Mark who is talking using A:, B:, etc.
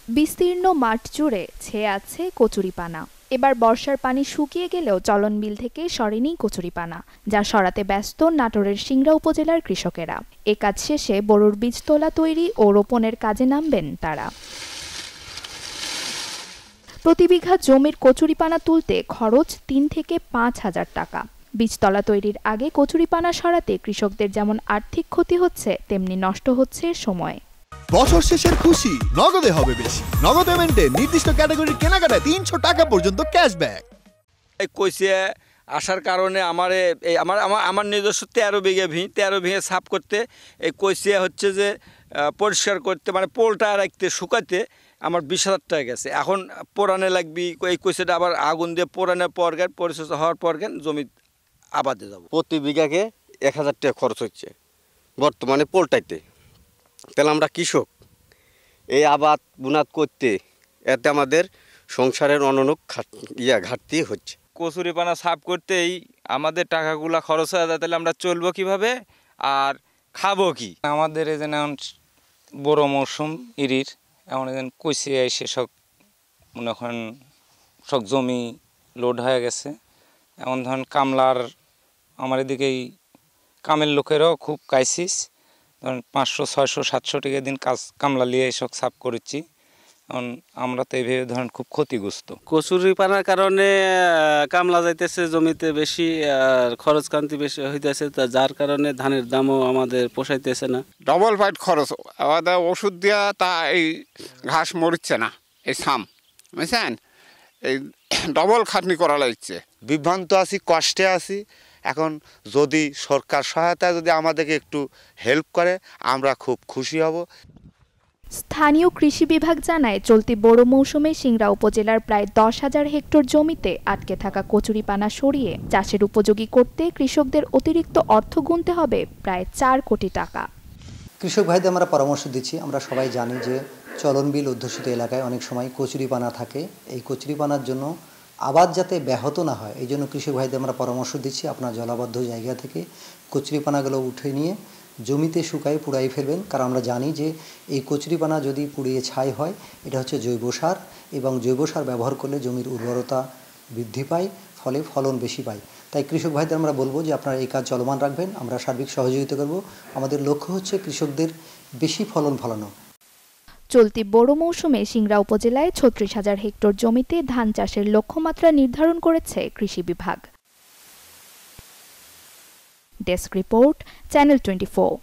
A: বিস্তীর্ণ মাঠ জুড়ে ছেয়ে আছে কচুরিপানা। এবার বর্ষার পানি শুকিয়ে গেলেও চলন বিল থেকে সরেনি কচুরিপানা, যা সরাতে ব্যস্ত নাটোরের সিংড়া উপজেলার কৃষকেরা। এ কাজ শেষে বোরোর বীজ তোলা তৈরি ও রোপণের কাজে নামবেন তারা। প্রতি বিঘা জমির কচুরিপানা তুলতে খরচ ৩ থেকে ৫ হাজার টাকা। বীজতলা তৈরির আগে কচুরিপানা সরাতে কৃষকদের যেমন আর্থিক ক্ষতি হচ্ছে, তেমনি নষ্ট হচ্ছে সময়।
B: বছর শেষের খুশি নগদে হবে বেশি। নগদ পেমেন্টে নির্দিষ্ট ক্যাটাগরির কেনাকাটায় ৩০০ টাকা পর্যন্ত ক্যাশব্যাক।
C: এই কইসিয়া আসার কারণে আমার নিজস্ব 13 বিঘে সাফ করতে, এই কইসিয়া হচ্ছে যে পরিষ্কার করতে, মানে পোলটা রাখতে শুকাতে আমার 20,000 টাকা গেছে। এখন পোড়ানে লাগবি, এই কইসিয়াটা আবার আগুন দিয়ে পোড়ানোর পর পরিচর্যা হওয়ার পর জমি আবাদে যাব।
D: প্রতি বিঘাকে 1,000 টাকা খরচ হচ্ছে বর্তমানে পোলটাইতে। তাহলে আমরা কৃষক, এই আবাদ বুনাদ করতে এতে আমাদের সংসারের অননুক ঘাটতি হচ্ছে।
E: কচুরিপানা সাফ করতেই আমাদের টাকাগুলো খরচ হয়ে যায়, তাহলে আমরা চলবো কিভাবে আর খাবো কি? আমাদের এই যেন বড় মৌসুম ইরির, এমন যেন কইসিয়ে এসে সব মনে করেন সব জমি লোড হয়ে গেছে। এমন ধরেন কামলার আমার এদিকেই কামের লোকেরও খুব ক্রাইসিস। ধরেন 500, 600, 700 টাকা দিন কামলা নিয়ে এসব সাফ করেছি। এখন আমরা তো এইভাবে ধরেন খুব ক্ষতিগ্রস্ত।
F: কচুরিপানার কারণে কামলা যাইতেছে জমিতে বেশি, আর খরচ কান্তি বেশি হইতেছে, যার কারণে ধানের দামও আমাদের পোষাইতেছে না।
G: ডবল ফাইট খরচ, আমাদের ওষুধ দেওয়া তা এই ঘাস মরিচ্ছে না, এই সাম বুঝছেন, এই ডবল খাটনি করা লাগছে।
H: বিভ্রান্ত আছি, কষ্টে আছি। এখন যদি সরকার সহায়তা যদি আমাদেরকে একটু হেল্প করে আমরা খুব খুশি হব।
A: স্থানীয় কৃষি বিভাগ জানায়, চলতি বোরো মৌসুমে সিংড়া উপজেলার প্রায় 10,000 হেক্টর জমিতে আটকে থাকা কচুরিপানা সরিয়ে চাষের উপযোগী করতে কৃষকদের অতিরিক্ত অর্থ গুনতে হবে প্রায় 4 কোটি টাকা।
I: কৃষক ভাইদের আমরা পরামর্শ দিচ্ছি। আমরা সবাই জানি যে চলন বিল অধ্যুষিত এলাকায় অনেক সময় কচুরিপানা থাকে। এই কচুরিপানার জন্য আবাদ যাতে ব্যাহত না হয়, এই জন্য কৃষক ভাইদের আমরা পরামর্শ দিচ্ছি, আপনার জলাবদ্ধ জায়গা থেকে কচুরিপানাগুলো উঠে নিয়ে জমিতে শুকায় পুড়াই ফেলবেন। কারণ আমরা জানি যে এই কচুরিপানা যদি পুড়িয়ে ছাই হয়, এটা হচ্ছে জৈব সার, এবং জৈব সার ব্যবহার করলে জমির উর্বরতা বৃদ্ধি পায়, ফলে ফলন বেশি পায়। তাই কৃষক ভাইদের আমরা বলবো যে আপনারা এই কাজ চলমান রাখবেন, আমরা সার্বিক সহযোগিতা করব। আমাদের লক্ষ্য হচ্ছে কৃষকদের বেশি ফলন ফলানো।
A: চলতি বোরো মৌসুমে সিংড়া উপজেলায় 36,000 হেক্টর জমিতে ধান চাষের লক্ষ্যমাত্রা নির্ধারণ করেছে কৃষি বিভাগ। Desk report, channel 24।